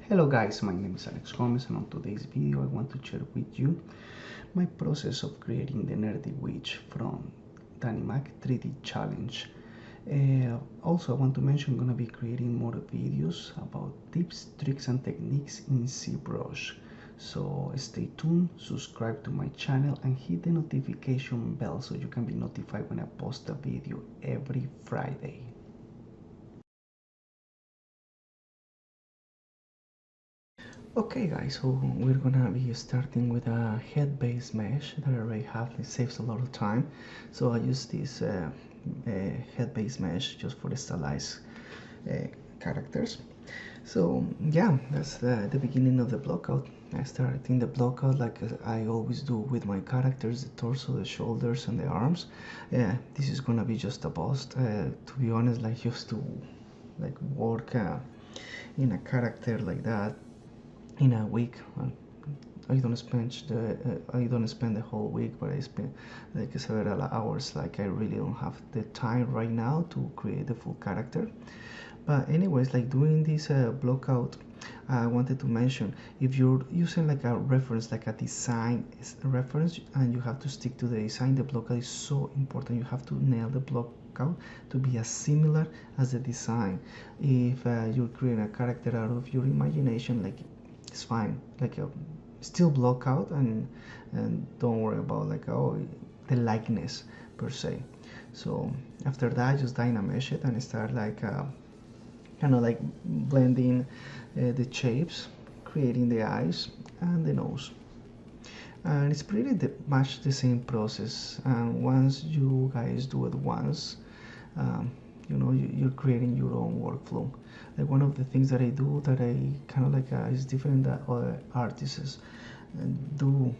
Hello guys, my name is Alex Gomez and on today's video I want to share with you my process of creating the Nerdy Witch from Danny Mac 3D Challenge. Also I want to mention I'm going to be creating more videos about tips, tricks and techniques in Zbrush. So stay tuned, subscribe to my channel and hit the notification bell so you can be notified when I post a video every Friday. Okay guys, so we're gonna be starting with a head-based mesh that I already have. It saves a lot of time. So I use this head-based mesh just for the stylized characters. So yeah, that's the beginning of the blockout. I started the blockout like I always do with my characters, the torso, the shoulders and the arms. This is gonna be just a bust. To be honest, like just to like work in a character like that in a week. I don't spend the whole week, but I spend like several hours. Like I really don't have the time right now to create the full character. But anyways, like doing this blockout, I wanted to mention, if you're using like a reference, like a design reference, and you have to stick to the design, the blockout is so important. You have to nail the blockout to be as similar as the design. If you're creating a character out of your imagination, like it's fine, like still block out and don't worry about like the likeness per se. So after that, just dynamesh it and start like kind of like blending the shapes, creating the eyes and the nose. And it's pretty much the same process. And once you guys do it once, you know, you're creating your own workflow. Like one of the things that I do that I kind of like is different than other artists do,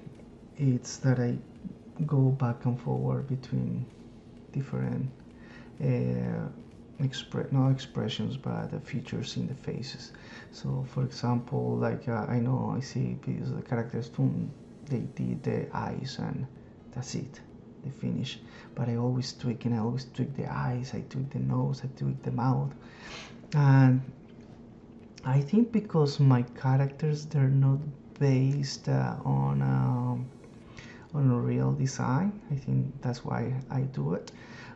it's that I go back and forward between different not expressions but the features in the faces. So for example, like I know I see videos of the characters, boom, they did the eyes and that's it, they finish. But I always tweak, and I always tweak the eyes, I tweak the nose, I tweak the mouth. And I think because my characters, they're not based on a real design, I think that's why I do it.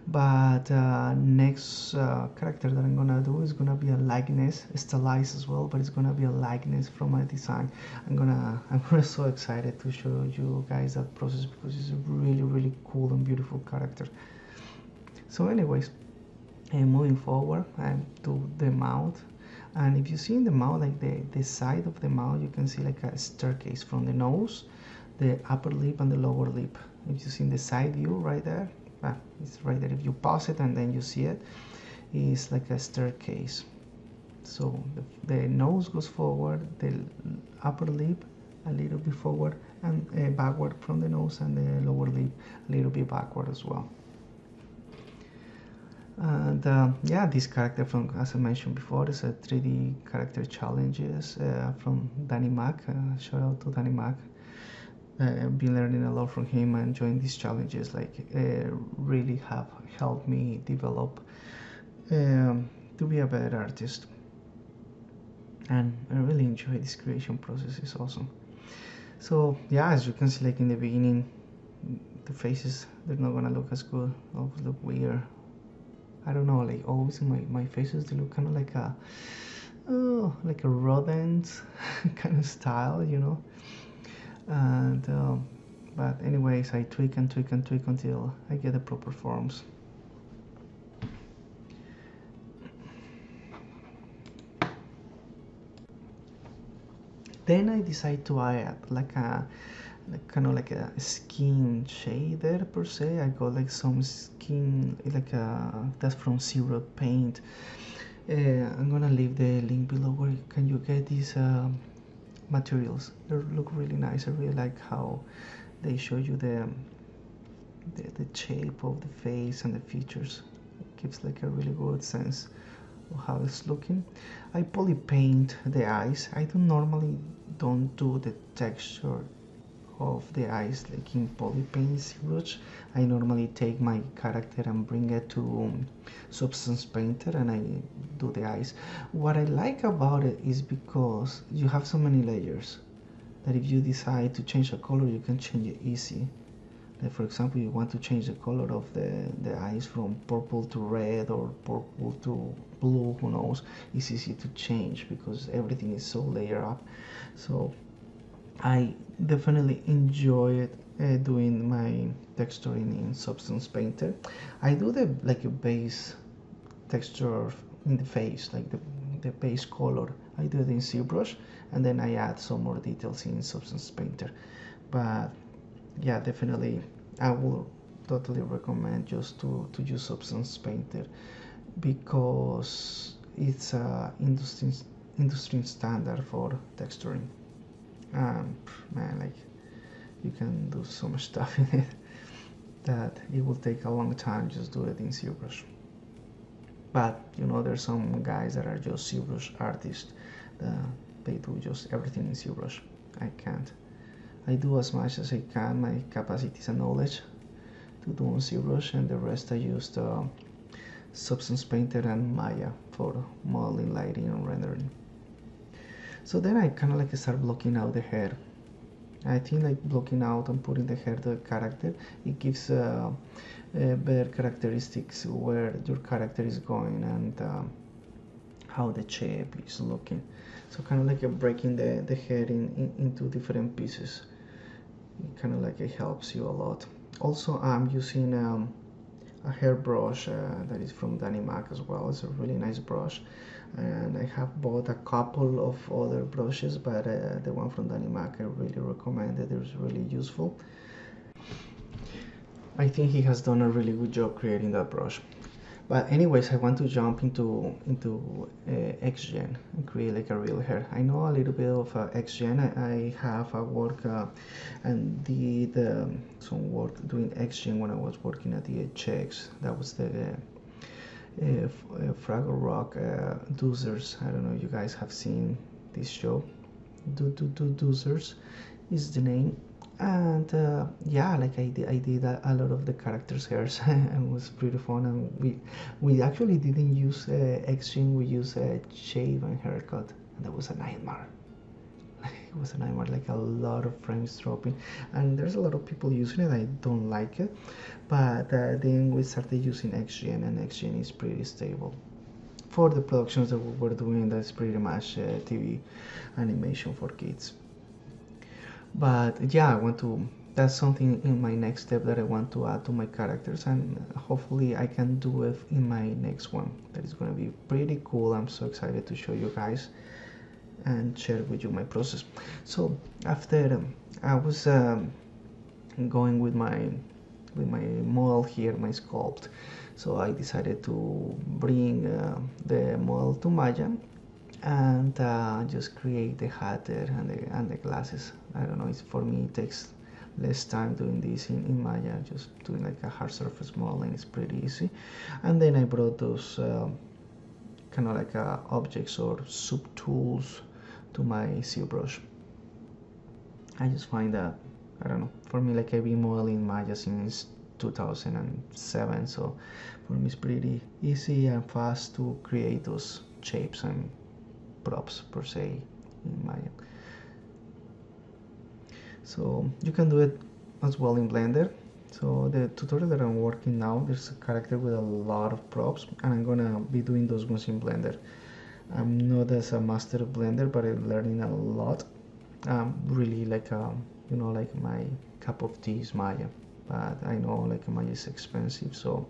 But next character that I'm gonna do is gonna be a likeness, stylized as well, but it's gonna be a likeness from my design. I'm so excited to show you guys that process because it's a really cool and beautiful character. So anyways, moving forward, I do the mouth. And if you see in the mouth, like the side of the mouth, you can see like a staircase from the nose, the upper lip and the lower lip. If you see in the side view right there, it's right there. If you pause it and then you see it, it's like a staircase. So the nose goes forward, the upper lip a little bit forward and backward from the nose, and the lower lip a little bit backward as well. And yeah, this character from, as I mentioned before, is a 3D character challenges from Danny Mac. Shout out to Danny Mac. I've been learning a lot from him, and enjoying these challenges like really have helped me develop to be a better artist. And I really enjoy this creation process. It's awesome. So yeah, as you can see, like in the beginning, the faces, they're not gonna look as good, always look weird. I don't know, like always my faces, they look kind of like a rodent kind of style, you know. And but anyways, I tweak and tweak and tweak until I get the proper forms. Then I decide to add like kind of like a skin shader per se. I got like some skin, like that's from Zero Paint. I'm gonna leave the link below where can you get these materials. They look really nice. I really like how they show you the shape of the face and the features. It gives like a really good sense of how it's looking. I poly paint the eyes. I don't normally do the texture of the eyes like in polypaint ZBrush. I normally take my character and bring it to Substance Painter and I do the eyes. What I like about it is because you have so many layers that if you decide to change a color, you can change it easy. Like for example, you want to change the color of the eyes from purple to red or purple to blue, who knows. It's easy to change because everything is so layered up. So I definitely enjoy it, doing my texturing in Substance Painter. I do the like a base texture in the face, like the base color. I do it in ZBrush and then I add some more details in Substance Painter. But yeah, definitely I will totally recommend just to use Substance Painter because it's a industry standard for texturing. Man, like you can do so much stuff in it that it will take a long time just do it in ZBrush. But you know, there's some guys that are just ZBrush artists. They do just everything in ZBrush. I can't. I do as much as I can, my capacities and knowledge to do on ZBrush, and the rest I use Substance Painter and Maya for modeling, lighting, and rendering. So then I kind of like start blocking out the hair. I think like blocking out and putting the hair to the character, it gives better characteristics where your character is going and how the shape is looking. So kind of like breaking the hair into different pieces. It kind of like it helps you a lot. Also, I'm using a hair brush that is from Danny Mac as well. It's a really nice brush, and I have bought a couple of other brushes, but the one from Danny Mac I really recommend it. It's really useful. I think he has done a really good job creating that brush. But anyways, I want to jump into XGen and create like a real hair. I know a little bit of XGen. I have a work and did some work doing XGen when I was working at the HX. That was the Fraggle Rock Doozers. I don't know if you guys have seen this show. Doozers is the name. And yeah, like I did a lot of the characters' hairs and it was pretty fun. And we actually didn't use XGen. We used shave and haircut, and that was a nightmare. It was a nightmare, like a lot of frames dropping, and there's a lot of people using it. I don't like it, but then we started using XGen, and XGen is pretty stable for the productions that we were doing. That's pretty much TV animation for kids. But yeah, that's something in my next step that I want to add to my characters, and hopefully I can do it in my next one. That is going to be pretty cool. I'm so excited to show you guys and share with you my process. So after I was going with my model here, my sculpt, so I decided to bring the model to Maya and just create the hat there and the glasses. I don't know, it's for me it takes less time doing this in Maya, just doing like a hard surface modeling is pretty easy. And then I brought those kind of like objects or subtools to my ZBrush. I just find that, I don't know, for me, like I've been modeling Maya since 2007, so for me it's pretty easy and fast to create those shapes and props per se in Maya. So you can do it as well in Blender. So the tutorial that I'm working now, there's a character with a lot of props, and I'm gonna be doing those ones in Blender. I'm not as a master of Blender, but I'm learning a lot. Really like you know, like my cup of tea is Maya, but I know like Maya is expensive, so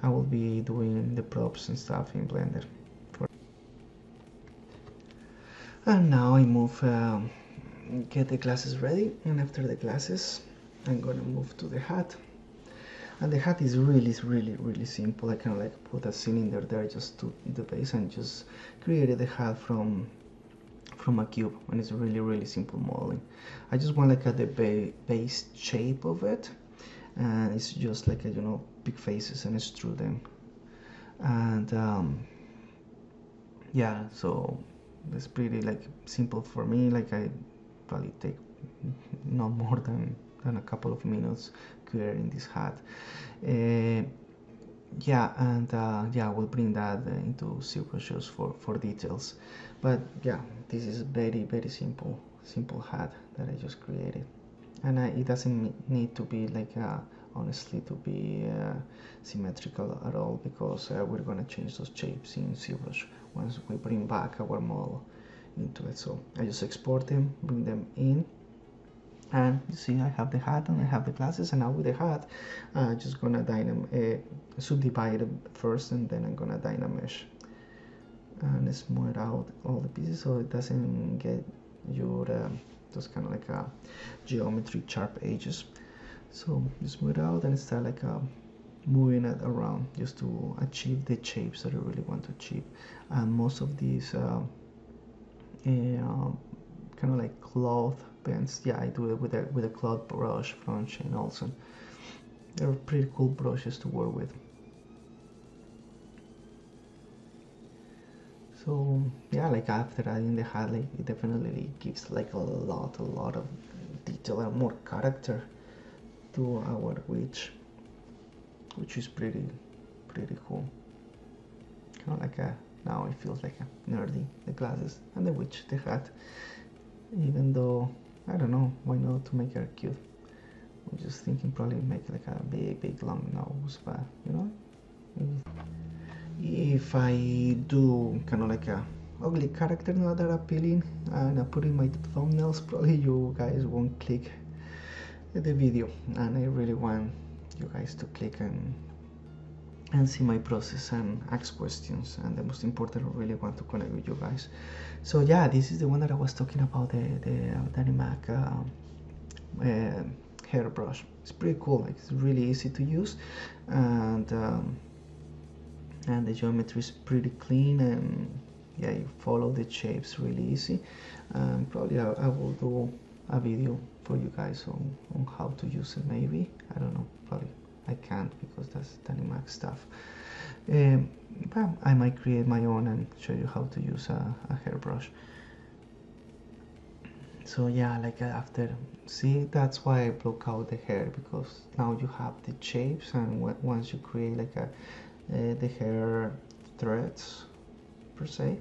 I will be doing the props and stuff in Blender. And now I move, get the glasses ready, and after the glasses I'm gonna move to the hat. And the hat is really simple. I kind of like put a cylinder there just to the base and just created the hat from a cube, and it's really simple modeling. I just want like the base shape of it, and it's just like you know, big faces and extrude them. And yeah, so it's pretty like simple for me. Like I probably take not more than a couple of minutes creating this hat. Yeah, and yeah, we'll bring that into Zbrush for details. But yeah, this is very simple hat that I just created, and it doesn't need to be like honestly to be symmetrical at all, because we're gonna change those shapes in Zbrush once we bring back our model into it. So I just export them, bring them in, and you see I have the hat and I have the glasses, and now with the hat I'm just gonna subdivide it first, and then I'm gonna Dynamesh and smooth out all the pieces so it doesn't get your those kind of like geometry sharp edges. So you smooth out and start like moving it around just to achieve the shapes that I really want to achieve. And most of these kind of like cloth pens, yeah, I do it with a cloth brush from Shane Olsen. They're pretty cool brushes to work with. So yeah, like after adding the hat, like it definitely gives like a lot of detail and more character to our witch, which is pretty cool. Kind of like now it feels like a nerdy, the glasses and the witch, the hat. Even though I don't know why not to make her cute. I'm just thinking probably make like a big long nose, but you know, if I do kind of like a ugly character not that appealing and I put in my thumbnails, probably you guys won't click the video, and I really want you guys to click and see my process and ask questions, and the most important, I really want to connect with you guys. So yeah, this is the one that I was talking about, the Danimac hairbrush. It's pretty cool, like it's really easy to use, and the geometry is pretty clean, and yeah, you follow the shapes really easy. Probably I will do a video for you guys on how to use it, maybe, I don't know, probably I can't because that's Danimac stuff. But I might create my own and show you how to use a hairbrush. So yeah, like after, see, that's why I broke out the hair, because now you have the shapes, and once you create like the hair threads per se,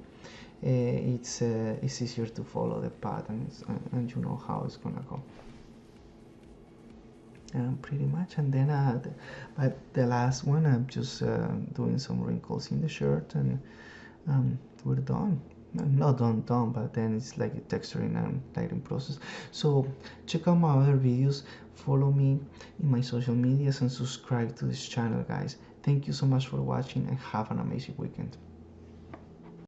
it's easier to follow the patterns, and you know how it's gonna go. Pretty much, and then but the last one I'm just doing some wrinkles in the shirt, and we're done. Not done, but then it's like a texturing and lighting process. So check out my other videos, follow me in my social medias, and subscribe to this channel, guys. Thank you so much for watching, and have an amazing weekend.